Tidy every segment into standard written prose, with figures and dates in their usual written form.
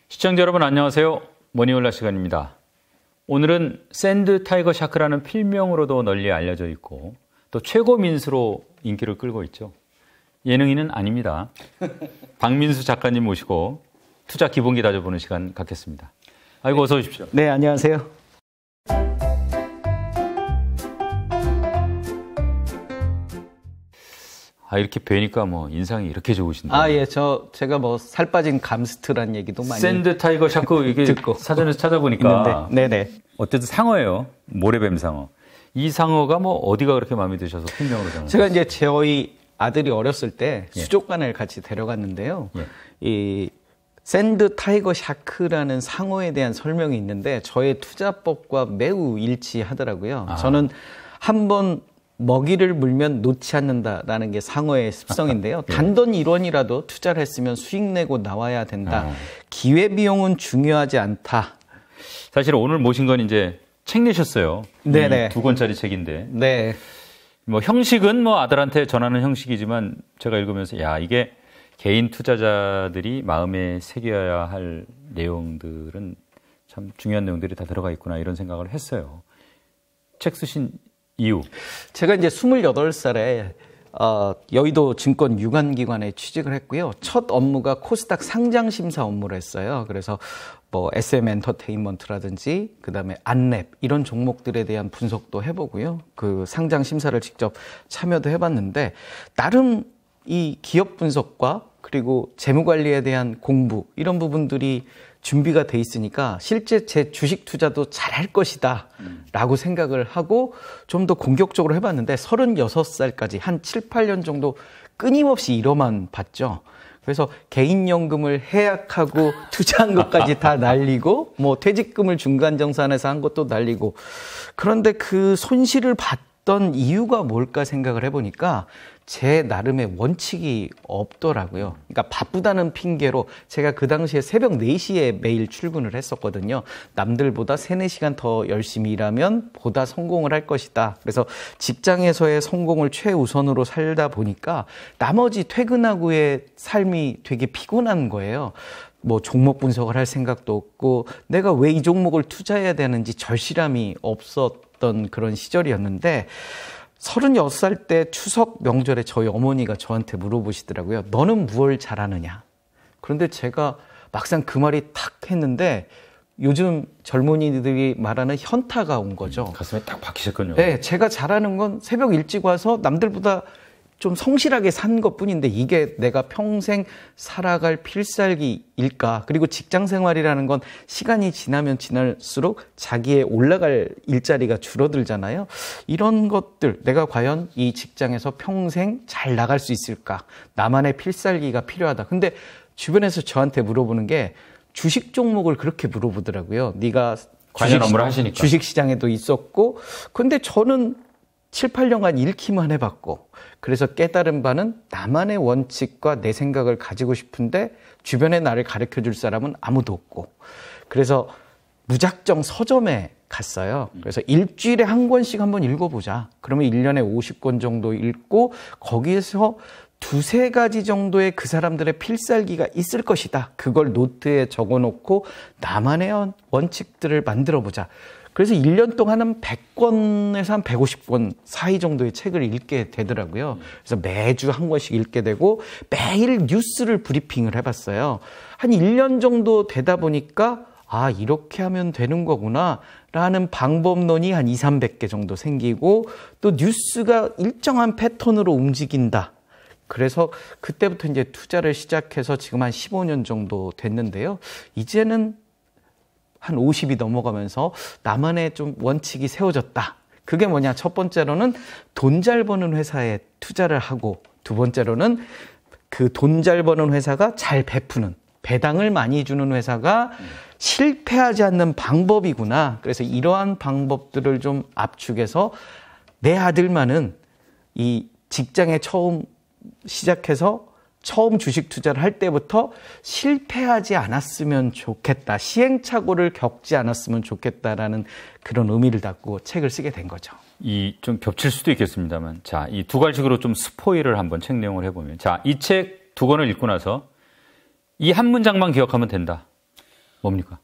시청자 여러분 안녕하세요. 머니홀라 시간입니다. 오늘은 샌드 타이거 샤크라는 필명으로도 널리 알려져 있고 또 최고 민수로 인기를 끌고 있죠. 예능인은 아닙니다. 박민수 작가님 모시고 투자 기본기 다져보는 시간 갖겠습니다. 아이고 어서 오십시오. 네, 안녕하세요. 이렇게 뵈니까 뭐 인상이 이렇게 좋으신데. 예, 제가 뭐 살 빠진 감스트란 얘기도 많이 샌드 타이거 샤크 이게 듣고 사전에서 찾아보니까 네네. 어쨌든 상어예요. 모래뱀 상어. 이 상어가 뭐 어디가 그렇게 마음에 드셔서 필명으로 정하셨어요? 제가 이제 저희 아들이 어렸을 때 수족관을 같이 데려갔는데요. 이 샌드 타이거 샤크라는 상어에 대한 설명이 있는데 저의 투자법과 매우 일치하더라고요. 저는 한번 먹이를 물면 놓지 않는다라는 게 상어의 습성인데요. 단돈 1원이라도 투자를 했으면 수익 내고 나와야 된다. 기회비용은 중요하지 않다. 사실 오늘 모신 건 이제 책 내셨어요. 네네. 2권짜리 책인데. 네. 뭐 형식은 뭐 아들한테 전하는 형식이지만 제가 읽으면서 이게 개인 투자자들이 마음에 새겨야 할 내용들은 참 중요한 내용들이 다 들어가 있구나 이런 생각을 했어요. 책 쓰신 이유? 제가 이제 28살에 여의도 증권 유관기관에 취직을 했고요. 첫 업무가 코스닥 상장심사 업무를 했어요. 그래서 뭐 SM 엔터테인먼트라든지 그다음에 안랩 이런 종목들에 대한 분석도 해보고요. 그 상장심사를 직접 참여도 해봤는데 나름 이 기업 분석과 그리고 재무관리에 대한 공부 이런 부분들이 준비가 돼 있으니까 실제 제 주식 투자도 잘할 것이다 라고 생각을 하고 좀 더 공격적으로 해봤는데 36살까지 한 7, 8년 정도 끊임없이 잃어만 봤죠. 그래서 개인연금을 해약하고 투자한 것까지 다 날리고 뭐 퇴직금을 중간정산해서 한 것도 날리고 그런데 그 손실을 봤던 이유가 뭘까 생각을 해보니까 제 나름의 원칙이 없더라고요. 그러니까 바쁘다는 핑계로 제가 그 당시에 새벽 4시에 매일 출근을 했었거든요. 남들보다 3, 4시간 더 열심히 일하면 보다 성공을 할 것이다. 그래서 직장에서의 성공을 최우선으로 살다 보니까 나머지 퇴근하고의 삶이 되게 피곤한 거예요. 뭐 종목 분석을 할 생각도 없고 내가 왜 이 종목을 투자해야 되는지 절실함이 없었던 그런 시절이었는데 36살 때 추석 명절에 저희 어머니가 저한테 물어보시더라고요. 너는 무엇을 잘하느냐? 그런데 제가 막상 그 말이 탁 했는데 요즘 젊은이들이 말하는 현타가 온 거죠. 가슴에 딱 박히셨군요. 네, 제가 잘하는 건 새벽 일찍 와서 남들보다 좀 성실하게 산 것뿐인데 이게 내가 평생 살아갈 필살기일까? 그리고 직장 생활이라는 건 시간이 지나면 지날수록 자기의 올라갈 일자리가 줄어들잖아요. 이런 것들 내가 과연 이 직장에서 평생 잘 나갈 수 있을까? 나만의 필살기가 필요하다. 근데 주변에서 저한테 물어보는 게 주식 종목을 그렇게 물어보더라고요. 네가 관련 업무를 하시니까. 주식시장에도 있었고 근데 저는 7, 8년간 읽기만 해봤고 그래서 깨달은 바는 나만의 원칙과 내 생각을 가지고 싶은데 주변에 나를 가르쳐줄 사람은 아무도 없고 그래서 무작정 서점에 갔어요. 그래서 일주일에 한 권씩 한번 읽어보자. 그러면 1년에 50권 정도 읽고 거기에서 두세 가지 정도의 그 사람들의 필살기가 있을 것이다. 그걸 노트에 적어놓고 나만의 원칙들을 만들어보자. 그래서 1년 동안 한 100권에서 한 150권 사이 정도의 책을 읽게 되더라고요. 그래서 매주 한 권씩 읽게 되고 매일 뉴스를 브리핑을 해봤어요. 한 1년 정도 되다 보니까 이렇게 하면 되는 거구나 라는 방법론이 한 2, 300개 정도 생기고 또 뉴스가 일정한 패턴으로 움직인다. 그래서 그때부터 이제 투자를 시작해서 지금 한 15년 정도 됐는데요. 이제는 한 50이 넘어가면서 나만의 좀 원칙이 세워졌다. 그게 뭐냐? 첫 번째로는 돈 잘 버는 회사에 투자를 하고 두 번째로는 그 돈 잘 버는 회사가 잘 베푸는 배당을 많이 주는 회사가 실패하지 않는 방법이구나. 그래서 이러한 방법들을 좀 압축해서 내 아들만은 이 직장에 처음 시작해서 처음 주식 투자를 할 때부터 실패하지 않았으면 좋겠다, 시행착오를 겪지 않았으면 좋겠다라는 그런 의미를 담고 책을 쓰게 된 거죠. 좀 겹칠 수도 있겠습니다만, 자, 이 두 가지로 좀 스포일을 한번 책 내용을 해보면, 자, 이 책 두 권을 읽고 나서 이 한 문장만 기억하면 된다. 뭡니까?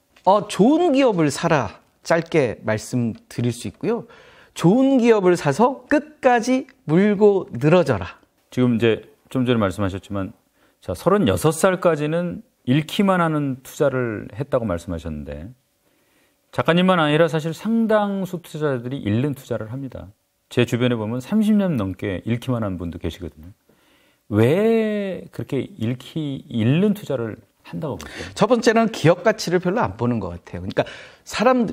좋은 기업을 사라. 짧게 말씀드릴 수 있고요. 좋은 기업을 사서 끝까지 물고 늘어져라. 지금 이제 좀 전에 말씀하셨지만, 자, 36살까지는 잃기만 하는 투자를 했다고 말씀하셨는데, 작가님만 아니라 사실 상당수 투자자들이 잃는 투자를 합니다. 제 주변에 보면 30년 넘게 잃기만 한 분도 계시거든요. 왜 그렇게 잃는 투자를 한다고 보세요? 첫 번째는 기업 가치를 별로 안 보는 것 같아요. 그러니까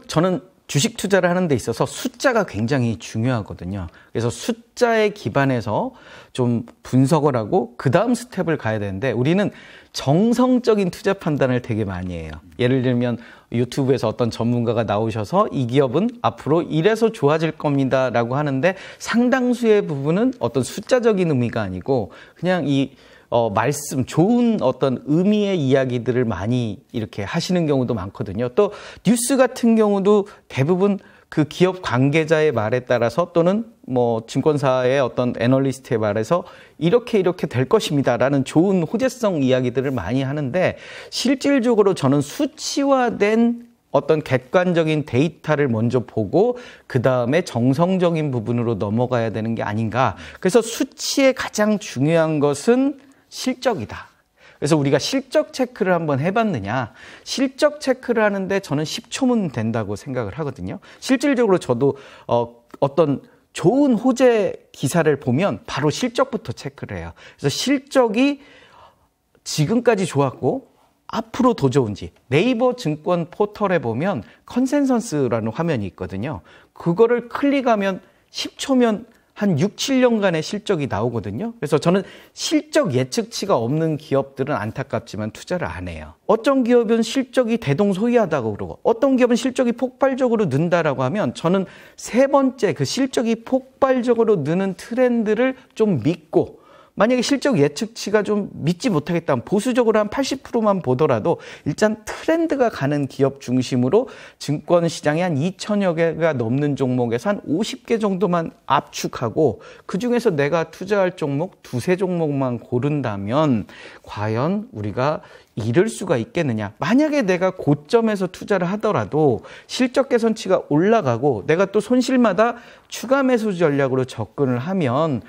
저는 주식 투자를 하는 데 있어서 숫자가 굉장히 중요하거든요. 그래서 숫자에 기반해서 좀 분석을 하고 그 다음 스텝을 가야 되는데, 우리는 정성적인 투자 판단을 되게 많이 해요. 예를 들면 유튜브에서 어떤 전문가가 나오셔서 이 기업은 앞으로 이래서 좋아질 겁니다 라고 하는데, 상당수의 부분은 어떤 숫자적인 의미가 아니고 그냥 말씀, 좋은 어떤 의미의 이야기들을 많이 이렇게 하시는 경우도 많거든요. 또 뉴스 같은 경우도 대부분 그 기업 관계자의 말에 따라서, 또는 증권사의 어떤 애널리스트의 말에서 이렇게 될 것입니다라는 좋은 호재성 이야기들을 많이 하는데, 실질적으로 저는 수치화된 어떤 객관적인 데이터를 먼저 보고 그 다음에 정성적인 부분으로 넘어가야 되는 게 아닌가. 그래서 수치의 가장 중요한 것은 실적이다. 그래서 우리가 실적 체크를 한번 해봤느냐. 실적 체크를 하는데 저는 10초면 된다고 생각을 하거든요. 실질적으로 저도 어떤 좋은 호재 기사를 보면 바로 실적부터 체크를 해요. 그래서 실적이 지금까지 좋았고 앞으로 더 좋은지, 네이버 증권 포털에 보면 컨센서스라는 화면이 있거든요. 그거를 클릭하면 10초면 한 6, 7년간의 실적이 나오거든요. 그래서 저는 실적 예측치가 없는 기업들은 안타깝지만 투자를 안 해요. 어떤 기업은 실적이 대동소이하다고 그러고, 어떤 기업은 실적이 폭발적으로 는다라고 하면, 저는 세 번째 그 실적이 폭발적으로 느는 트렌드를 좀 믿고, 만약에 실적 예측치가 좀 믿지 못하겠다면 보수적으로 한 80%만 보더라도 일단 트렌드가 가는 기업 중심으로 증권시장에 한 2천여 개가 넘는 종목에서 한 50개 정도만 압축하고, 그중에서 내가 투자할 종목 두세 종목만 고른다면 과연 우리가 잃을 수가 있겠느냐. 만약에 내가 고점에서 투자를 하더라도 실적 개선치가 올라가고 내가 또 손실마다 추가 매수 전략으로 접근을 하면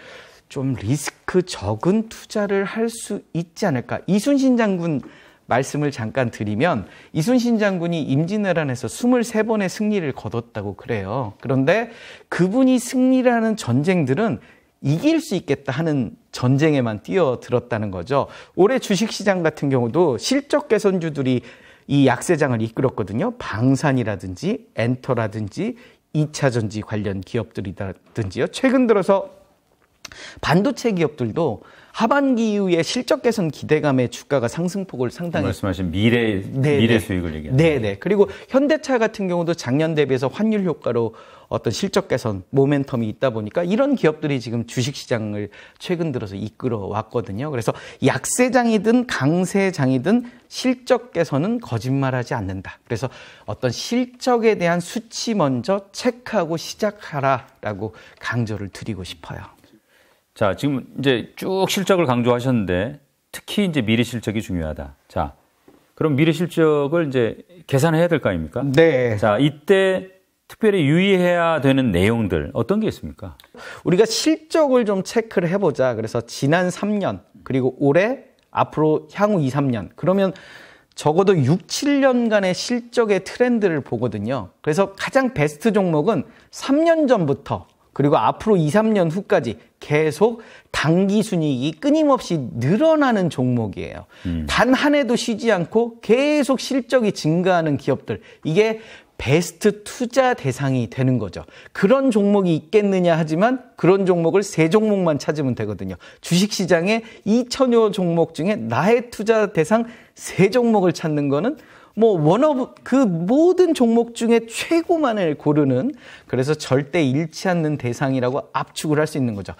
좀 리스크 적은 투자를 할 수 있지 않을까. 이순신 장군 말씀을 잠깐 드리면, 이순신 장군이 임진왜란에서 23번의 승리를 거뒀다고 그래요. 그런데 그분이 승리를 하는 전쟁들은 이길 수 있겠다 하는 전쟁에만 뛰어들었다는 거죠. 올해 주식시장 같은 경우도 실적 개선주들이 이 약세장을 이끌었거든요. 방산이라든지 엔터라든지 2차전지 관련 기업들이라든지요. 최근 들어서 반도체 기업들도 하반기 이후에 실적 개선 기대감에 주가가 상승폭을 상당히, 말씀하신 미래 수익을 얘기하는. 네네. 그리고 현대차 같은 경우도 작년 대비해서 환율 효과로 어떤 실적 개선 모멘텀이 있다 보니까 이런 기업들이 지금 주식시장을 최근 들어서 이끌어 왔거든요. 그래서 약세장이든 강세장이든 실적 개선은 거짓말하지 않는다. 그래서 어떤 실적에 대한 수치 먼저 체크하고 시작하라라고 강조를 드리고 싶어요. 자, 지금 이제 쭉 실적을 강조하셨는데 특히 이제 미래 실적이 중요하다. 자, 그럼 미래 실적을 이제 계산해야 될 거 아닙니까? 네. 자, 이때 특별히 유의해야 되는 내용들 어떤 게 있습니까? 우리가 실적을 좀 체크를 해보자. 그래서 지난 3년, 그리고 올해, 앞으로 향후 2, 3년. 그러면 적어도 6, 7년간의 실적의 트렌드를 보거든요. 그래서 가장 베스트 종목은 3년 전부터 그리고 앞으로 2, 3년 후까지 계속 당기 순이익이 끊임없이 늘어나는 종목이에요. 단 한 해도 쉬지 않고 계속 실적이 증가하는 기업들. 이게 베스트 투자 대상이 되는 거죠. 그런 종목이 있겠느냐 하지만 그런 종목을 3종목만 찾으면 되거든요. 주식시장에 2천여 종목 중에 나의 투자 대상 3종목을 찾는 거는 그 모든 종목 중에 최고만을 고르는, 그래서 절대 잃지 않는 대상이라고 압축을 할 수 있는 거죠.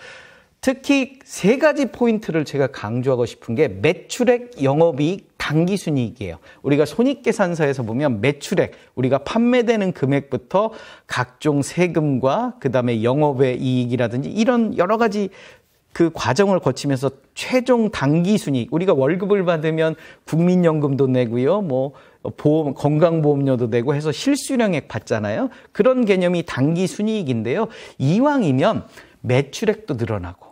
특히 세 가지 포인트를 제가 강조하고 싶은 게 매출액, 영업이익, 당기순이익이에요. 우리가 손익계산서에서 보면 매출액, 우리가 판매되는 금액부터 각종 세금과 그다음에 영업의 이익이라든지 이런 여러 가지 그 과정을 거치면서 최종 당기순이익, 우리가 월급을 받으면 국민연금도 내고요, 뭐 보험, 건강보험료도 내고 해서 실수령액 받잖아요. 그런 개념이 당기순이익인데요. 이왕이면 매출액도 늘어나고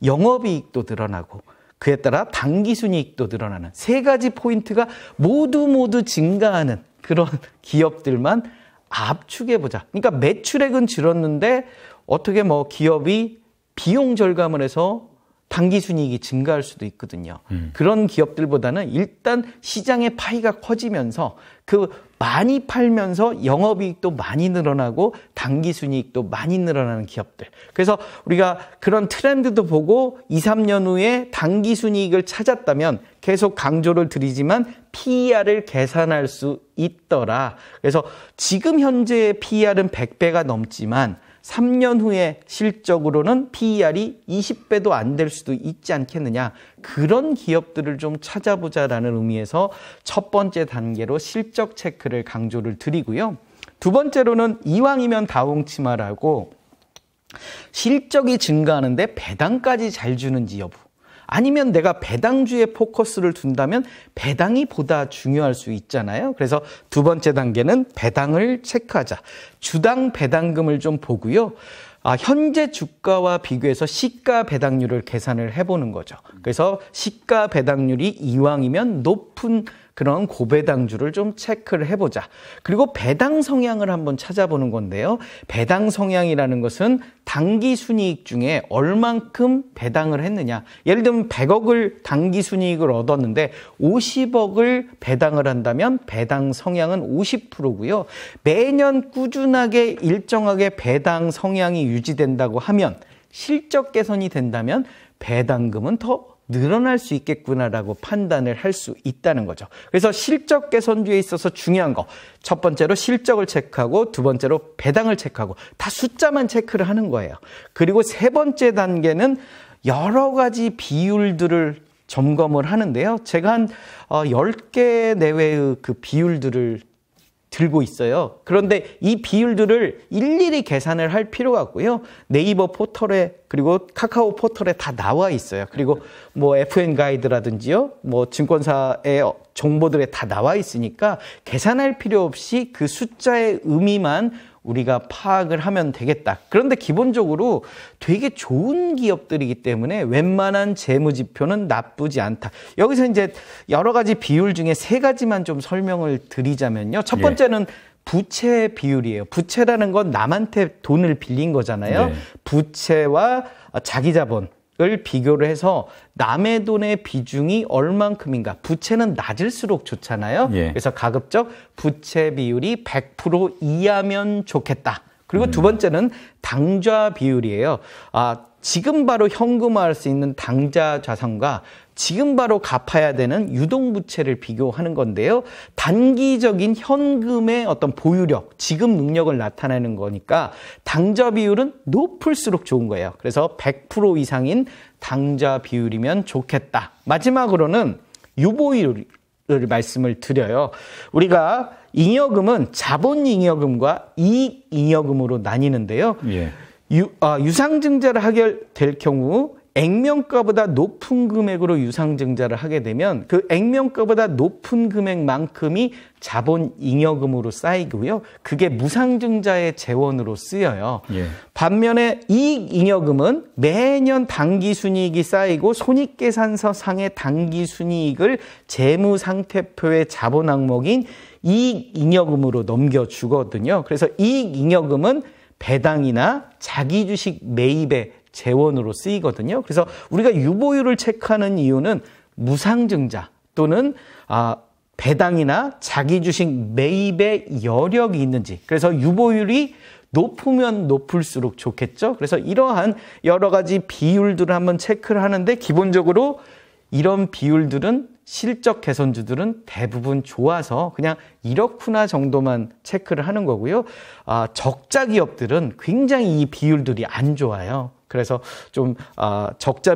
영업이익도 늘어나고 그에 따라 당기순이익도 늘어나는 세 가지 포인트가 모두 증가하는 그런 기업들만 압축해보자. 그러니까 매출액은 줄었는데 어떻게 뭐 기업이 비용 절감을 해서 당기순이익이 증가할 수도 있거든요. 그런 기업들보다는 일단 시장의 파이가 커지면서 그 많이 팔면서 영업이익도 많이 늘어나고 당기순이익도 많이 늘어나는 기업들. 그래서 우리가 그런 트렌드도 보고 2, 3년 후에 당기순이익을 찾았다면 계속 강조를 드리지만 PER을 계산할 수 있더라. 그래서 지금 현재의 PER은 100배가 넘지만 3년 후에 실적으로는 PER이 20배도 안 될 수도 있지 않겠느냐. 그런 기업들을 좀 찾아보자라는 의미에서 첫 번째 단계로 실적 체크를 강조를 드리고요. 두 번째로는 이왕이면 다홍치마라고 실적이 증가하는데 배당까지 잘 주는지 여부. 아니면 내가 배당주에 포커스를 둔다면 배당이 보다 중요할 수 있잖아요. 그래서 두 번째 단계는 배당을 체크하자. 주당 배당금을 좀 보고요. 현재 주가와 비교해서 시가 배당률을 계산을 해보는 거죠. 그래서 시가 배당률이 이왕이면 높은 그런 고배당주를 좀 체크를 해보자. 그리고 배당 성향을 한번 찾아보는 건데요. 배당 성향이라는 것은 당기순이익 중에 얼만큼 배당을 했느냐. 예를 들면 100억을 당기순이익을 얻었는데 50억을 배당을 한다면 배당 성향은 50%고요. 매년 꾸준하게 일정하게 배당 성향이 유지된다고 하면 실적 개선이 된다면 배당금은 더 늘어날 수 있겠구나라고 판단을 할 수 있다는 거죠. 그래서 실적 개선주에 있어서 중요한 거, 첫 번째로 실적을 체크하고 두 번째로 배당을 체크하고 다 숫자만 체크를 하는 거예요. 그리고 세 번째 단계는 여러 가지 비율들을 점검을 하는데요. 제가 한 10개 내외의 그 비율들을 들고 있어요. 그런데 이 비율들을 일일이 계산을 할 필요가 없고요. 네이버 포털에 그리고 카카오 포털에 다 나와 있어요. 그리고 뭐 FN 가이드라든지요, 뭐 증권사의 정보들에 다 나와 있으니까 계산할 필요 없이 그 숫자의 의미만 우리가 파악을 하면 되겠다. 그런데 기본적으로 되게 좋은 기업들이기 때문에 웬만한 재무지표는 나쁘지 않다. 여기서 이제 여러 가지 비율 중에 세 가지만 좀 설명을 드리자면요. 첫 번째는 부채 비율이에요. 부채라는 건 남한테 돈을 빌린 거잖아요. 부채와 자기 자본. 을 비교를 해서 남의 돈의 비중이 얼만큼인가. 부채는 낮을수록 좋잖아요. 그래서 가급적 부채 비율이 100% 이하면 좋겠다. 그리고 두 번째는 당좌 비율이에요. 지금 바로 현금화할 수 있는 당좌 자산과 지금 바로 갚아야 되는 유동부채를 비교하는 건데요. 단기적인 현금의 어떤 보유력, 지급 능력을 나타내는 거니까 당좌 비율은 높을수록 좋은 거예요. 그래서 100% 이상인 당좌 비율이면 좋겠다. 마지막으로는 유보율을 말씀을 드려요. 우리가 잉여금은 자본잉여금과 이익잉여금으로 나뉘는데요. 유상증자를 하게 될 경우 액면가보다 높은 금액으로 유상증자를 하게 되면 그 액면가보다 높은 금액만큼이 자본잉여금으로 쌓이고요. 그게 무상증자의 재원으로 쓰여요. 반면에 이익잉여금은 매년 당기순이익이 쌓이고 손익계산서 상의 당기순이익을 재무상태표의 자본 항목인 이익잉여금으로 넘겨주거든요. 그래서 이익잉여금은 배당이나 자기주식 매입의 재원으로 쓰이거든요. 그래서 우리가 유보율을 체크하는 이유는 무상증자 또는 배당이나 자기주식 매입의 여력이 있는지. 그래서 유보율이 높으면 높을수록 좋겠죠. 그래서 이러한 여러 가지 비율들을 한번 체크를 하는데 기본적으로 이런 비율들은 실적 개선주들은 대부분 좋아서 그냥 이렇구나 정도만 체크를 하는 거고요. 적자 기업들은 굉장히 이 비율들이 안 좋아요. 그래서 좀 적자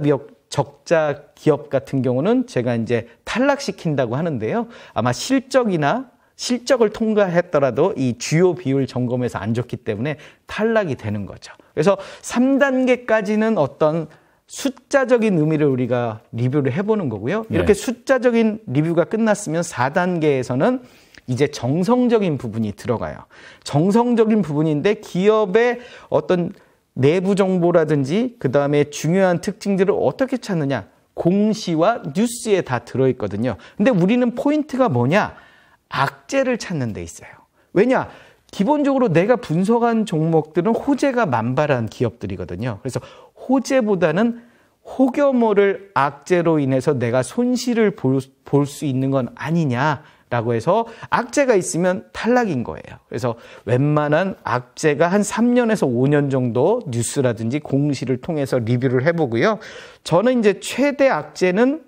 기업 같은 경우는 제가 이제 탈락시킨다고 하는데요. 아마 실적을 통과했더라도 이 주요 비율 점검에서 안 좋기 때문에 탈락이 되는 거죠. 그래서 3단계까지는 어떤 숫자적인 의미를 우리가 리뷰를 해보는 거고요. 이렇게 숫자적인 리뷰가 끝났으면 4단계에서는 이제 정성적인 부분이 들어가요. 정성적인 부분인데 기업의 어떤 내부 정보라든지 그 다음에 중요한 특징들을 어떻게 찾느냐. 공시와 뉴스에 다 들어있거든요. 근데 우리는 포인트가 뭐냐? 악재를 찾는 데 있어요. 왜냐? 기본적으로 내가 분석한 종목들은 호재가 만발한 기업들이거든요. 그래서 호재보다는 혹여모를 악재로 인해서 내가 손실을 볼 수 있는 건 아니냐라고 해서 악재가 있으면 탈락인 거예요. 그래서 웬만한 악재가 한 3년에서 5년 정도 뉴스라든지 공시를 통해서 리뷰를 해보고요. 저는 이제 최대 악재는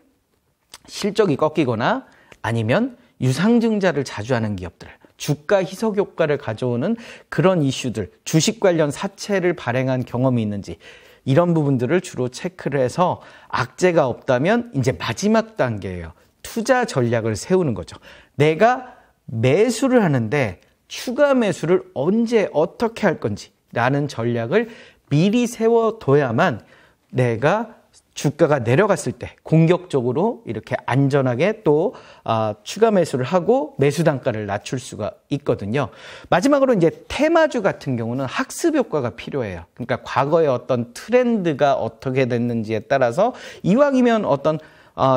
실적이 꺾이거나 아니면 유상증자를 자주 하는 기업들, 주가 희석 효과를 가져오는 그런 이슈들, 주식 관련 사채를 발행한 경험이 있는지 이런 부분들을 주로 체크를 해서 악재가 없다면 이제 마지막 단계예요. 투자 전략을 세우는 거죠. 내가 매수를 하는데 추가 매수를 언제 어떻게 할 건지 라는 전략을 미리 세워둬야만 내가 주가가 내려갔을 때 공격적으로 이렇게 안전하게 또 추가 매수를 하고 매수 단가를 낮출 수가 있거든요. 마지막으로 이제 테마주 같은 경우는 학습 효과가 필요해요. 그러니까 과거의 어떤 트렌드가 어떻게 됐는지에 따라서 이왕이면 어떤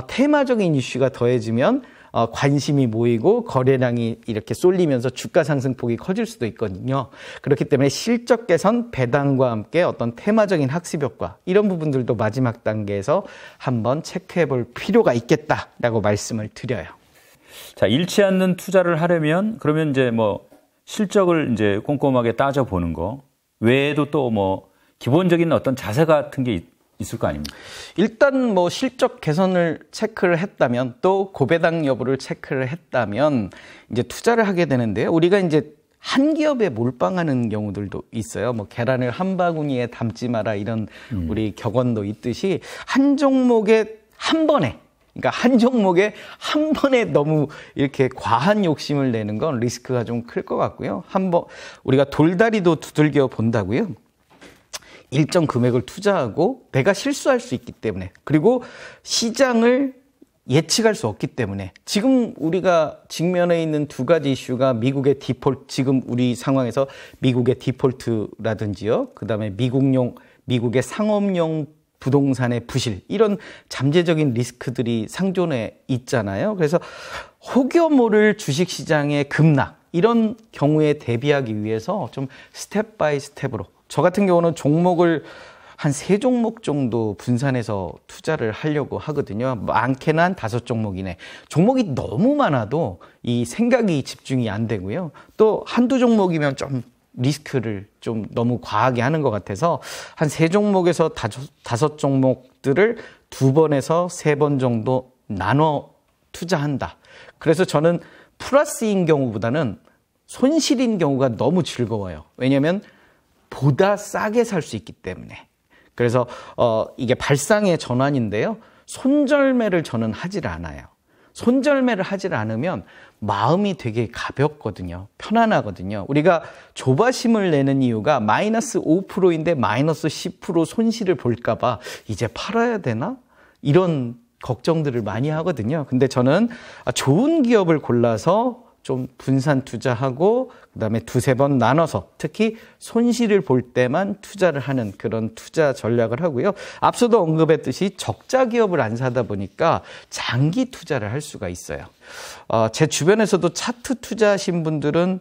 테마적인 이슈가 더해지면 관심이 모이고 거래량이 이렇게 쏠리면서 주가 상승폭이 커질 수도 있거든요. 그렇기 때문에 실적 개선, 배당과 함께 어떤 테마적인 학습 효과 이런 부분들도 마지막 단계에서 한번 체크해 볼 필요가 있겠다라고 말씀을 드려요. 자, 잃지 않는 투자를 하려면 그러면 이제 뭐 실적을 이제 꼼꼼하게 따져 보는 거 외에도 또 뭐 기본적인 어떤 자세 같은 게 있을 거 아닙니까? 일단 뭐 실적 개선을 체크를 했다면 또 고배당 여부를 체크를 했다면 이제 투자를 하게 되는데요. 우리가 이제 한 기업에 몰빵하는 경우들도 있어요. 뭐 계란을 한 바구니에 담지 마라 이런 우리 격언도 있듯이 한 종목에 한 번에 그러니까 한 종목에 한 번에 너무 이렇게 과한 욕심을 내는 건 리스크가 좀 클 것 같고요. 한번 우리가 돌다리도 두들겨 본다고요. 일정 금액을 투자하고 내가 실수할 수 있기 때문에 그리고 시장을 예측할 수 없기 때문에 지금 우리가 직면해 있는 두 가지 이슈가 미국의 디폴트, 지금 우리 상황에서 미국의 디폴트라든지요. 그다음에 미국의 상업용 부동산의 부실 이런 잠재적인 리스크들이 상존해 있잖아요. 그래서 혹여모를 주식시장의 급락 이런 경우에 대비하기 위해서 좀 스텝 바이 스텝으로 저 같은 경우는 종목을 한 3종목 정도 분산해서 투자를 하려고 하거든요. 많게는 한 5종목 이내. 종목이 너무 많아도 이 생각이 집중이 안 되고요. 또 한두 종목이면 좀 리스크를 좀 너무 과하게 하는 것 같아서 한 3종목에서 5종목들을 2번에서 3번 정도 나눠 투자한다. 그래서 저는 플러스인 경우보다는 손실인 경우가 너무 즐거워요. 왜냐하면 보다 싸게 살 수 있기 때문에. 그래서 이게 발상의 전환인데요. 손절매를 저는 하질 않아요. 손절매를 하질 않으면 마음이 되게 가볍거든요. 편안하거든요. 우리가 조바심을 내는 이유가 마이너스 5%인데 마이너스 10% 손실을 볼까 봐 이제 팔아야 되나? 이런 걱정들을 많이 하거든요. 근데 저는 좋은 기업을 골라서 좀 분산 투자하고 그다음에 2-3번 나눠서 특히 손실을 볼 때만 투자를 하는 그런 투자 전략을 하고요. 앞서도 언급했듯이 적자 기업을 안 사다 보니까 장기 투자를 할 수가 있어요. 제 주변에서도 차트 투자하신 분들은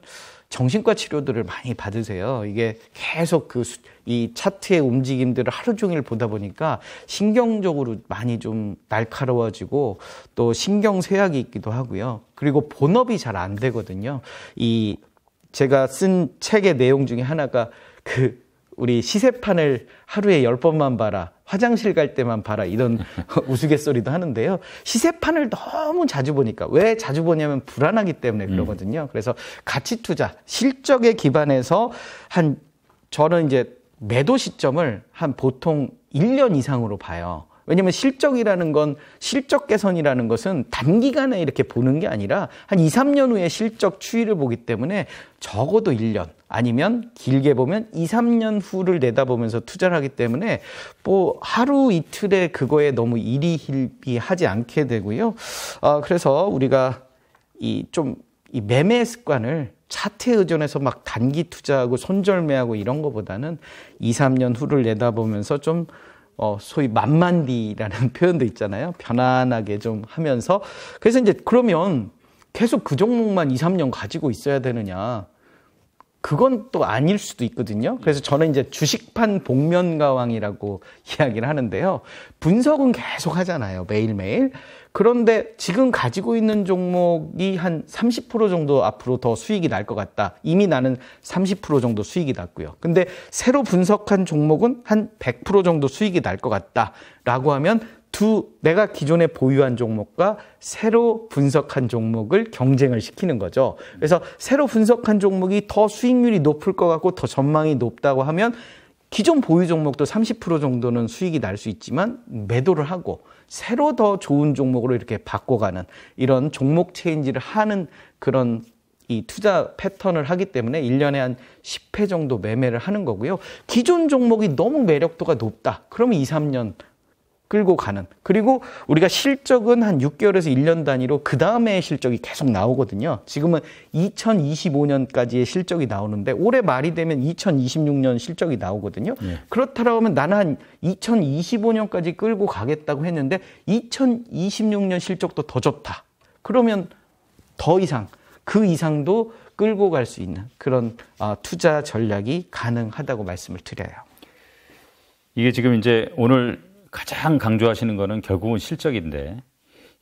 정신과 치료들을 많이 받으세요. 이게 계속 이 차트의 움직임들을 하루 종일 보다 보니까 신경적으로 많이 좀 날카로워지고 또 신경쇠약이 있기도 하고요. 그리고 본업이 잘 안 되거든요. 제가 쓴 책의 내용 중에 하나가 우리 시세판을 하루에 10번만 봐라. 화장실 갈 때만 봐라 이런 우스갯소리도 하는데요. 시세판을 너무 자주 보니까 왜 자주 보냐면 불안하기 때문에 그러거든요. 그래서 가치 투자, 실적에 기반해서 저는 이제 매도 시점을 한 보통 1년 이상으로 봐요. 왜냐하면 실적이라는 건 실적 개선이라는 것은 단기간에 이렇게 보는 게 아니라 한 2, 3년 후에 실적 추이를 보기 때문에 적어도 1년 아니면 길게 보면 2, 3년 후를 내다보면서 투자를 하기 때문에 뭐 하루 이틀에 그거에 너무 일희일비하지 않게 되고요. 그래서 우리가 이 매매 습관을 차트에 의존해서 막 단기 투자하고 손절매하고 이런 거보다는 2, 3년 후를 내다보면서 좀 소위 만만디라는 표현도 있잖아요. 편안하게 좀 하면서. 그래서 이제 그러면 계속 그 종목만 2, 3년 가지고 있어야 되느냐. 그건 또 아닐 수도 있거든요. 그래서 저는 이제 주식판 복면가왕이라고 이야기를 하는데요. 분석은 계속 하잖아요. 매일매일. 그런데 지금 가지고 있는 종목이 한 30% 정도 앞으로 더 수익이 날 것 같다. 이미 나는 30% 정도 수익이 났고요. 근데 새로 분석한 종목은 한 100% 정도 수익이 날 것 같다. 라고 하면 내가 기존에 보유한 종목과 새로 분석한 종목을 경쟁을 시키는 거죠. 그래서 새로 분석한 종목이 더 수익률이 높을 것 같고 더 전망이 높다고 하면 기존 보유 종목도 30% 정도는 수익이 날 수 있지만 매도를 하고 새로 더 좋은 종목으로 이렇게 바꿔가는 이런 종목 체인지를 하는 그런 이 투자 패턴을 하기 때문에 1년에 한 10회 정도 매매를 하는 거고요. 기존 종목이 너무 매력도가 높다. 그러면 2, 3년 끌고 가는. 그리고 우리가 실적은 한 6개월에서 1년 단위로 그 다음에 실적이 계속 나오거든요. 지금은 2025년까지의 실적이 나오는데 올해 말이 되면 2026년 실적이 나오거든요. 그렇다고 하면 나는 한 2025년까지 끌고 가겠다고 했는데 2026년 실적도 더 좋다. 그러면 더 이상, 그 이상도 끌고 갈 수 있는 그런 투자 전략이 가능하다고 말씀을 드려요. 이게 지금 이제 오늘 가장 강조하시는 거는 결국은 실적인데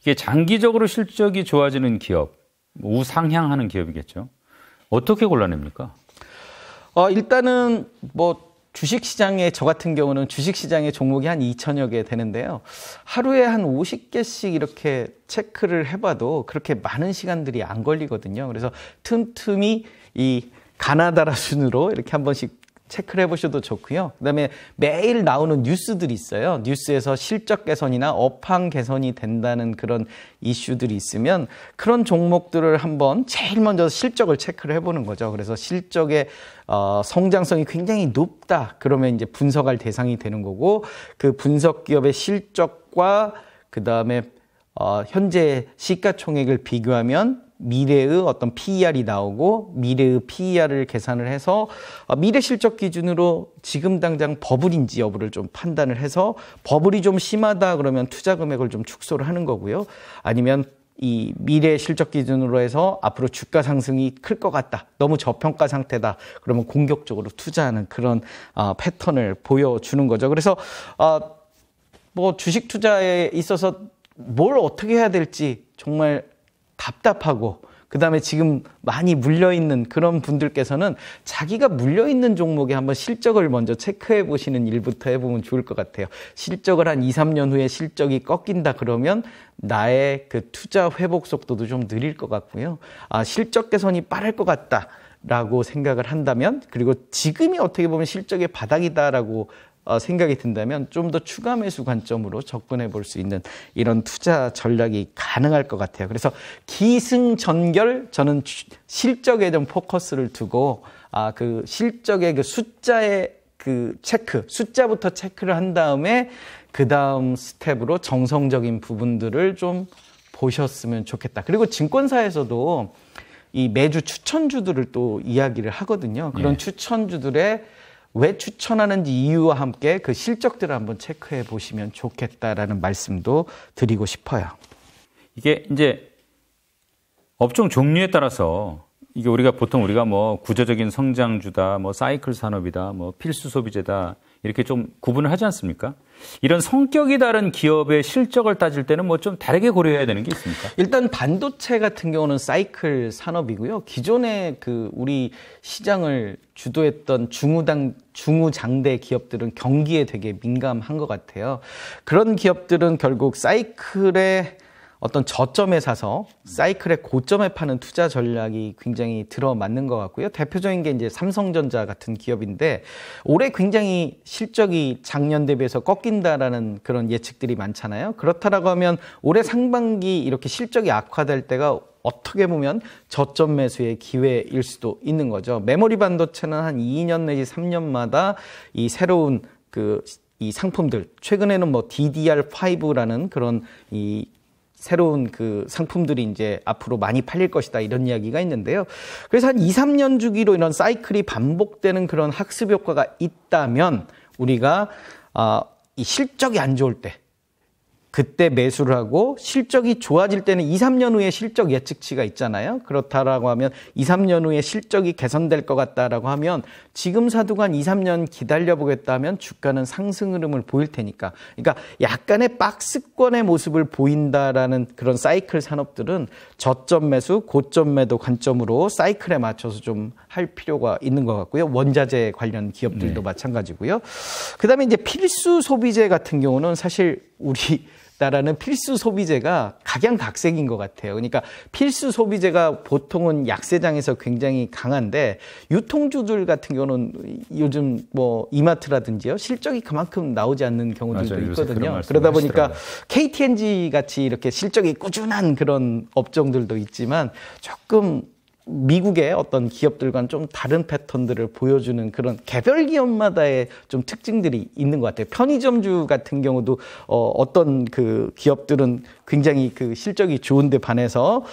이게 장기적으로 실적이 좋아지는 기업, 우상향하는 기업이겠죠. 어떻게 골라냅니까? 일단은 뭐 주식시장에 저 같은 경우는 주식시장의 종목이 한 2천여 개 되는데요. 하루에 한 50개씩 이렇게 체크를 해봐도 그렇게 많은 시간들이 안 걸리거든요. 그래서 틈틈이 이 가나다라 순으로 이렇게 한 번씩 체크를 해보셔도 좋고요. 그다음에 매일 나오는 뉴스들이 있어요. 뉴스에서 실적 개선이나 업황 개선이 된다는 그런 이슈들이 있으면 그런 종목들을 한번 제일 먼저 실적을 체크를 해보는 거죠. 그래서 실적의 성장성이 굉장히 높다. 그러면 이제 분석할 대상이 되는 거고 그 분석 기업의 실적과 그다음에 현재 시가총액을 비교하면 미래의 어떤 PER이 나오고 미래의 PER을 계산을 해서 미래 실적 기준으로 지금 당장 버블인지 여부를 좀 판단을 해서 버블이 좀 심하다 그러면 투자 금액을 좀 축소를 하는 거고요. 아니면 이 미래 실적 기준으로 해서 앞으로 주가 상승이 클 것 같다. 너무 저평가 상태다. 그러면 공격적으로 투자하는 그런 패턴을 보여주는 거죠. 그래서 뭐 주식 투자에 있어서 뭘 어떻게 해야 될지 정말 답답하고 그다음에 지금 많이 물려있는 그런 분들께서는 자기가 물려있는 종목에 한번 실적을 먼저 체크해 보시는 일부터 해보면 좋을 것 같아요. 실적을 한 2, 3년 후에 실적이 꺾인다 그러면 나의 그 투자 회복 속도도 좀 느릴 것 같고요. 실적 개선이 빠를 것 같다 라고 생각을 한다면 그리고 지금이 어떻게 보면 실적의 바닥이다라고 생각이 든다면 좀 더 추가 매수 관점으로 접근해 볼 수 있는 이런 투자 전략이 가능할 것 같아요. 그래서 기승전결 저는 실적에 좀 포커스를 두고 그 실적의 그 숫자의 그 숫자부터 체크를 한 다음에 그 다음 스텝으로 정성적인 부분들을 좀 보셨으면 좋겠다. 그리고 증권사에서도 이 매주 추천주들을 또 이야기를 하거든요. 그런 추천주들의 왜 추천하는지 이유와 함께 그 실적들을 한번 체크해 보시면 좋겠다라는 말씀도 드리고 싶어요. 이게 이제 업종 종류에 따라서 이게 우리가 보통 뭐 구조적인 성장주다, 뭐 사이클 산업이다, 뭐 필수 소비재다 이렇게 좀 구분을 하지 않습니까? 이런 성격이 다른 기업의 실적을 따질 때는 뭐 좀 다르게 고려해야 되는 게 있습니까? 일단 반도체 같은 경우는 사이클 산업이고요. 기존의 우리 시장을 주도했던 중우장대 기업들은 경기에 되게 민감한 것 같아요. 그런 기업들은 결국 사이클의 어떤 저점에 사서 사이클의 고점에 파는 투자 전략이 굉장히 들어맞는 것 같고요. 대표적인 게 이제 삼성전자 같은 기업인데 올해 굉장히 실적이 작년 대비해서 꺾인다라는 그런 예측들이 많잖아요. 그렇다라고 하면 올해 상반기 이렇게 실적이 악화될 때가 어떻게 보면 저점 매수의 기회일 수도 있는 거죠. 메모리 반도체는 한 2년 내지 3년마다 이 새로운 이 상품들, 최근에는 뭐 DDR5라는 그런 이 새로운 상품들이 이제 앞으로 많이 팔릴 것이다 이런 이야기가 있는데요. 그래서 한 2, 3년 주기로 이런 사이클이 반복되는 그런 학습 효과가 있다면 우리가 이 실적이 안 좋을 때 그때 매수를 하고 실적이 좋아질 때는 2, 3년 후에 실적 예측치가 있잖아요. 그렇다라고 하면 2, 3년 후에 실적이 개선될 것 같다라고 하면 지금 사두고 한 2, 3년 기다려보겠다 하면 주가는 상승 흐름을 보일 테니까. 그러니까 약간의 박스권의 모습을 보인다라는 그런 사이클 산업들은 저점 매수, 고점 매도 관점으로 사이클에 맞춰서 좀 할 필요가 있는 것 같고요. 원자재 관련 기업들도 마찬가지고요. 그다음에 이제 필수 소비재 같은 경우는 사실 우리나라는 필수 소비재가 각양각색인 것 같아요. 그러니까 필수 소비재가 보통은 약세장에서 굉장히 강한데 유통주들 같은 경우는 요즘 뭐 이마트라든지요 실적이 그만큼 나오지 않는 경우들도 맞아요. 있거든요. 그러다 보니까 KTNG 같이 이렇게 실적이 꾸준한 그런 업종들도 있지만 조금 미국의 어떤 기업들과는 좀 다른 패턴들을 보여주는 그런 개별 기업마다의 좀 특징들이 있는 것 같아요. 편의점주 같은 경우도 어떤 기업들은 굉장히 실적이 좋은데 반해서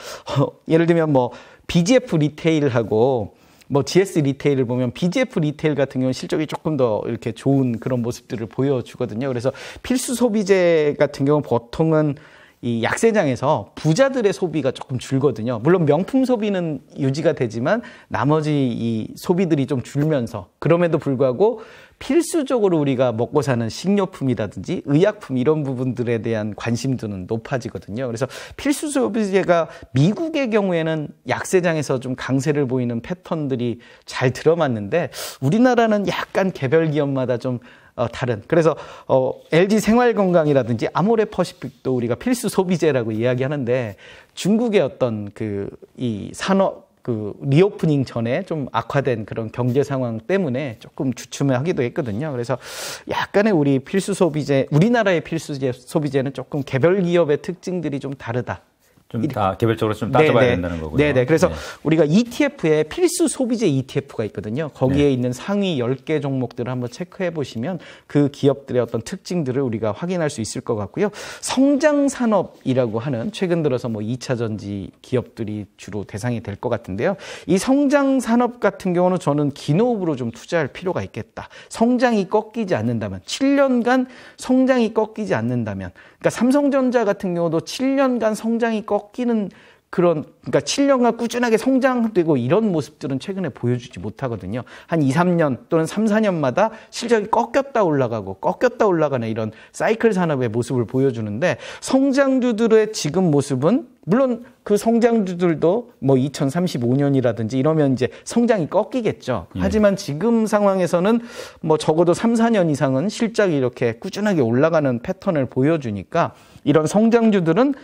예를 들면 뭐 BGF 리테일하고 뭐 GS 리테일을 보면 BGF 리테일 같은 경우는 실적이 조금 더 이렇게 좋은 그런 모습들을 보여주거든요. 그래서 필수 소비재 같은 경우는 보통은 이 약세장에서 부자들의 소비가 조금 줄거든요. 물론 명품 소비는 유지가 되지만 나머지 이 소비들이 좀 줄면서 그럼에도 불구하고 필수적으로 우리가 먹고 사는 식료품이라든지 의약품 이런 부분들에 대한 관심도는 높아지거든요. 그래서 필수 소비재가 미국의 경우에는 약세장에서 좀 강세를 보이는 패턴들이 잘 들어맞는데 우리나라는 약간 개별 기업마다 좀 다른. 그래서 LG 생활건강이라든지 아모레퍼시픽도 우리가 필수 소비재라고 이야기하는데 중국의 어떤 이 산업 리오프닝 전에 좀 악화된 그런 경제 상황 때문에 조금 주춤하기도 했거든요. 그래서 약간의 우리 필수 소비재, 우리나라의 필수 소비재는 조금 개별 기업의 특징들이 좀 다르다. 좀 다 개별적으로 좀 따져봐야 된다는 거고요. 네네. 그래서 우리가 ETF에 필수 소비재 ETF가 있거든요. 거기에 있는 상위 10개 종목들을 한번 체크해 보시면 그 기업들의 어떤 특징들을 우리가 확인할 수 있을 것 같고요. 성장 산업이라고 하는 최근 들어서 뭐 2차 전지 기업들이 주로 대상이 될 것 같은데요. 이 성장 산업 같은 경우는 저는 기노업으로 좀 투자할 필요가 있겠다. 성장이 꺾이지 않는다면 7년간 성장이 꺾이지 않는다면 그러니까 삼성전자 같은 경우도 7년간 성장이 꺾이는 그러니까 7년간 꾸준하게 성장되고 이런 모습들은 최근에 보여주지 못하거든요. 한 2, 3년 또는 3, 4년마다 실적이 꺾였다 올라가는 이런 사이클 산업의 모습을 보여주는데 성장주들의 지금 모습은 물론 그 성장주들도 뭐 2035년이라든지 이러면 이제 성장이 꺾이겠죠. 하지만 지금 상황에서는 뭐 적어도 3, 4년 이상은 실적이 이렇게 꾸준하게 올라가는 패턴을 보여주니까 이런 성장주들은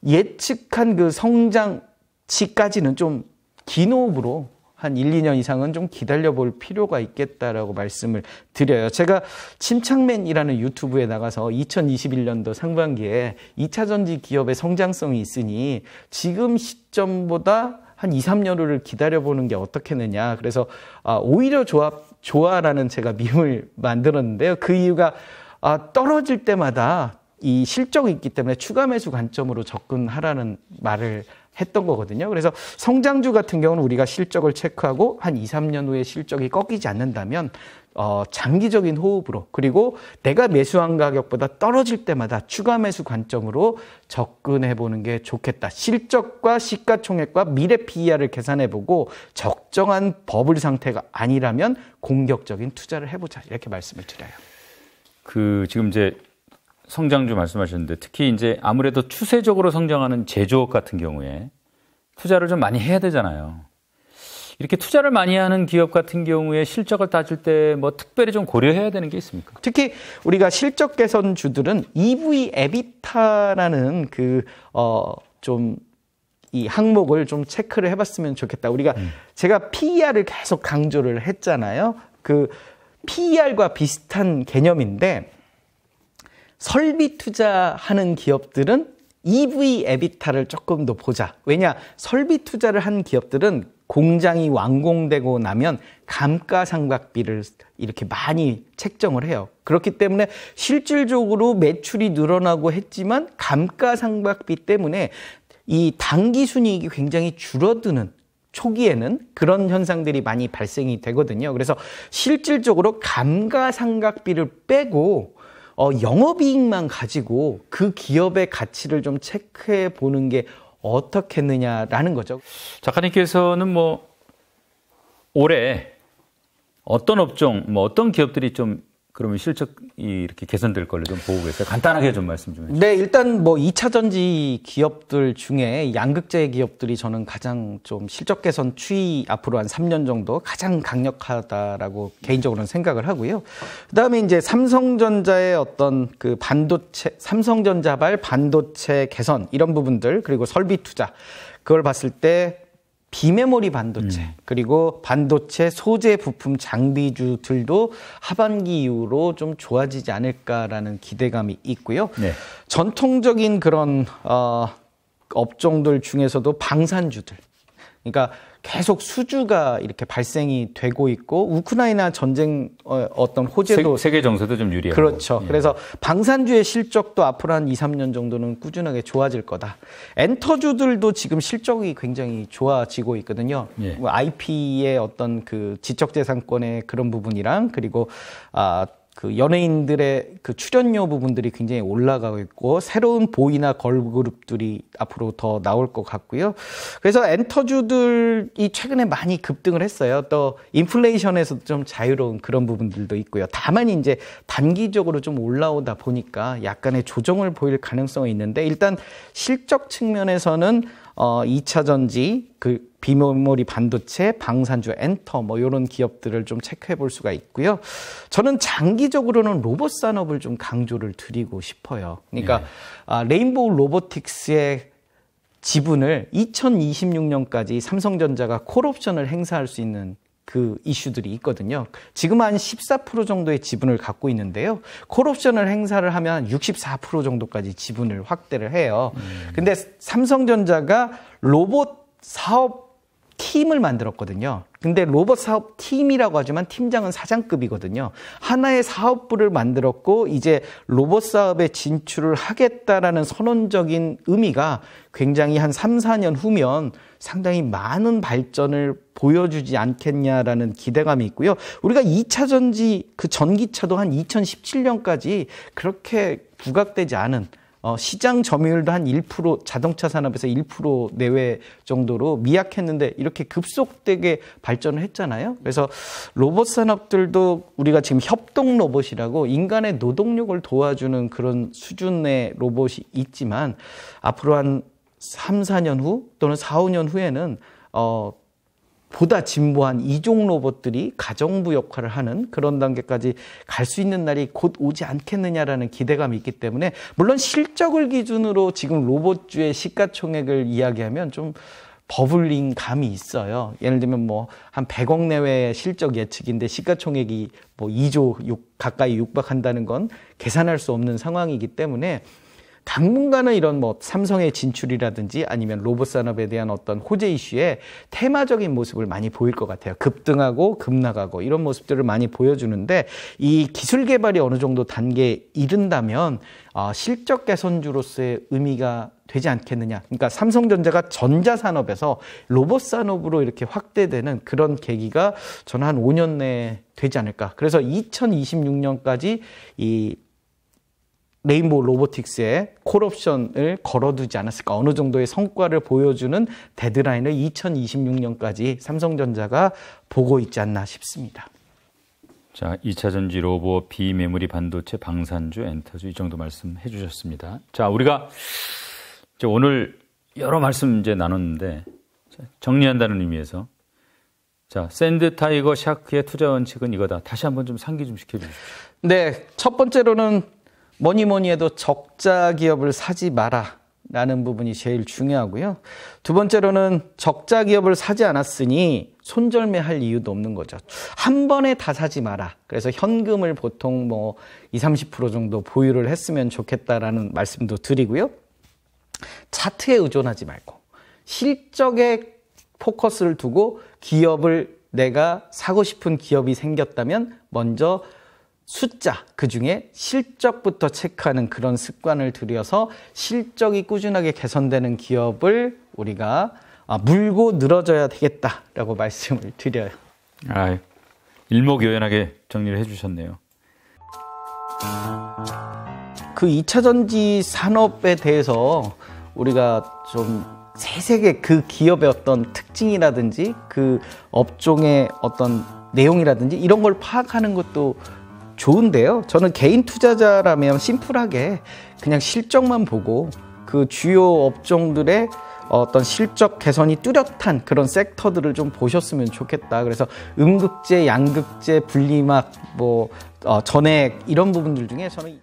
예측한 성장치까지는 좀 긴 호흡으로 한 1, 2년 이상은 좀 기다려볼 필요가 있겠다라고 말씀을 드려요. 제가 침착맨이라는 유튜브에 나가서 2021년도 상반기에 2차 전지 기업의 성장성이 있으니 지금 시점보다 한 2, 3년 후를 기다려보는 게 어떻겠느냐. 그래서 오히려 좋아라는 제가 밈을 만들었는데요. 그 이유가 떨어질 때마다 이 실적이 있기 때문에 추가 매수 관점으로 접근하라는 말을 했던 거거든요. 그래서 성장주 같은 경우는 우리가 실적을 체크하고 한 2, 3년 후에 실적이 꺾이지 않는다면 장기적인 호흡으로 그리고 내가 매수한 가격보다 떨어질 때마다 추가 매수 관점으로 접근해 보는 게 좋겠다. 실적과 시가총액과 미래 PER을 계산해 보고 적정한 버블 상태가 아니라면 공격적인 투자를 해보자. 이렇게 말씀을 드려요. 지금 이제 성장주 말씀하셨는데 특히 이제 아무래도 추세적으로 성장하는 제조업 같은 경우에 투자를 좀 많이 해야 되잖아요. 이렇게 투자를 많이 하는 기업 같은 경우에 실적을 따질 때 뭐 특별히 좀 고려해야 되는 게 있습니까? 특히 우리가 실적 개선주들은 EV 에비타라는 좀 이 항목을 좀 체크를 해봤으면 좋겠다. 제가 PER을 계속 강조를 했잖아요. PER과 비슷한 개념인데 설비 투자하는 기업들은 EV 에비타를 조금 더 보자. 왜냐? 설비 투자를 한 기업들은 공장이 완공되고 나면 감가상각비를 이렇게 많이 책정을 해요. 그렇기 때문에 실질적으로 매출이 늘어나고 했지만 감가상각비 때문에 이 당기순이익이 굉장히 줄어드는 초기에는 그런 현상들이 많이 발생이 되거든요. 그래서 실질적으로 감가상각비를 빼고 영업이익만 가지고 그 기업의 가치를 좀 체크해 보는 게 어떻겠느냐라는 거죠. 작가님께서는 뭐 올해 어떤 업종, 어떤 기업들이 좀 그러면 실적이 이렇게 개선될 걸로 좀 보고 계세요? 간단하게 좀 말씀 좀 해주세요. 네, 일단 2차 전지 기업들 중에 양극재 기업들이 저는 가장 좀 실적 개선 추이 앞으로 한 3년 정도 가장 강력하다라고 개인적으로는 생각을 하고요. 그다음에 이제 삼성전자의 어떤 삼성전자발 반도체 개선 이런 부분들 그리고 설비 투자 그걸 봤을 때 비메모리 반도체 그리고 반도체 소재 부품 장비주들도 하반기 이후로 좀 좋아지지 않을까라는 기대감이 있고요. 네. 전통적인 그런 업종들 중에서도 방산주들, 그러니까 계속 수주가 이렇게 발생이 되고 있고 우크라이나 전쟁 어떤 호재도 세계 정세도 좀 유리하고 그렇죠. 예. 그래서 방산주의 실적도 앞으로 한 2, 3년 정도는 꾸준하게 좋아질 거다. 엔터주들도 지금 실적이 굉장히 좋아지고 있거든요. 예. IP의 어떤 지적재산권의 그런 부분이랑 그리고 연예인들의 출연료 부분들이 굉장히 올라가고 있고 새로운 보이나 걸그룹들이 앞으로 더 나올 것 같고요. 그래서 엔터주들이 최근에 많이 급등을 했어요. 또 인플레이션에서도 좀 자유로운 그런 부분들도 있고요. 다만 이제 단기적으로 좀 올라오다 보니까 약간의 조정을 보일 가능성이 있는데 일단 실적 측면에서는 2차 전지, 비메모리 반도체, 방산주, 엔터 이런 기업들을 좀 체크해 볼 수가 있고요. 저는 장기적으로는 로봇 산업을 좀 강조를 드리고 싶어요. 그러니까 레인보우 로보틱스의 지분을 2026년까지 삼성전자가 콜옵션을 행사할 수 있는 이슈들이 있거든요. 지금 한 14% 정도의 지분을 갖고 있는데요. 콜옵션을 행사를 하면 64% 정도까지 지분을 확대를 해요. 근데 삼성전자가 로봇 사업 팀을 만들었거든요. 근데 로봇 사업 팀이라고 하지만 팀장은 사장급이거든요. 하나의 사업부를 만들었고 이제 로봇 사업에 진출을 하겠다라는 선언적인 의미가 굉장히 한 3, 4년 후면 상당히 많은 발전을 보여주지 않겠냐라는 기대감이 있고요. 우리가 2차 전지 전기차도 한 2017년까지 그렇게 부각되지 않은 시장 점유율도 한 1%, 자동차 산업에서 1% 내외 정도로 미약했는데 이렇게 급속되게 발전을 했잖아요. 그래서 로봇 산업들도 우리가 지금 협동 로봇이라고 인간의 노동력을 도와주는 그런 수준의 로봇이 있지만 앞으로 한 3, 4년 후 또는 4, 5년 후에는 보다 진보한 이종 로봇들이 가정부 역할을 하는 그런 단계까지 갈 수 있는 날이 곧 오지 않겠느냐라는 기대감이 있기 때문에 물론 실적을 기준으로 지금 로봇주의 시가총액을 이야기하면 좀 버블링 감이 있어요. 예를 들면 한 100억 내외의 실적 예측인데 시가총액이 2조 가까이 육박한다는 건 계산할 수 없는 상황이기 때문에 당분간은 이런 뭐 삼성의 진출이라든지 아니면 로봇 산업에 대한 어떤 호재 이슈에 테마적인 모습을 많이 보일 것 같아요. 급등하고 급락하고 이런 모습들을 많이 보여주는데, 이 기술 개발이 어느 정도 단계에 이른다면 실적 개선주로서의 의미가 되지 않겠느냐. 그러니까 삼성전자가 전자산업에서 로봇 산업으로 이렇게 확대되는 그런 계기가 저는 한 5년 내에 되지 않을까. 그래서 2026년까지 이 레인보우 로보틱스에 콜옵션을 걸어두지 않았을까. 어느 정도의 성과를 보여주는 데드라인을 2026년까지 삼성전자가 보고 있지 않나 싶습니다. 자, 2차 전지, 로봇, 비메모리, 반도체, 방산주, 엔터주 이 정도 말씀해 주셨습니다. 자, 우리가 이제 오늘 여러 말씀 이제 나눴는데 정리한다는 의미에서, 자, 샌드 타이거 샤크의 투자 원칙은 이거다. 다시 한번 좀 상기 좀 시켜주십시오. 네, 첫 번째로는 뭐니 해도 적자 기업을 사지 마라 라는 부분이 제일 중요하고요. 두 번째로는 적자 기업을 사지 않았으니 손절매할 이유도 없는 거죠. 한 번에 다 사지 마라. 그래서 현금을 보통 뭐 20, 30% 정도 보유를 했으면 좋겠다라는 말씀도 드리고요. 차트에 의존하지 말고 실적에 포커스를 두고 기업을, 내가 사고 싶은 기업이 생겼다면 먼저 숫자, 그중에 실적부터 체크하는 그런 습관을 들여서 실적이 꾸준하게 개선되는 기업을 우리가 물고 늘어져야 되겠다라고 말씀을 드려요. 일목요연하게 정리를 해주셨네요. 그 2차 전지 산업에 대해서 우리가 좀 세세하게 그 기업의 어떤 특징이라든지 그 업종의 어떤 내용이라든지 이런 걸 파악하는 것도 좋은데요. 저는 개인 투자자라면 심플하게 그냥 실적만 보고 그 주요 업종들의 어떤 실적 개선이 뚜렷한 그런 섹터들을 좀 보셨으면 좋겠다. 그래서 음극재, 양극재, 분리막, 전액 이런 부분들 중에 저는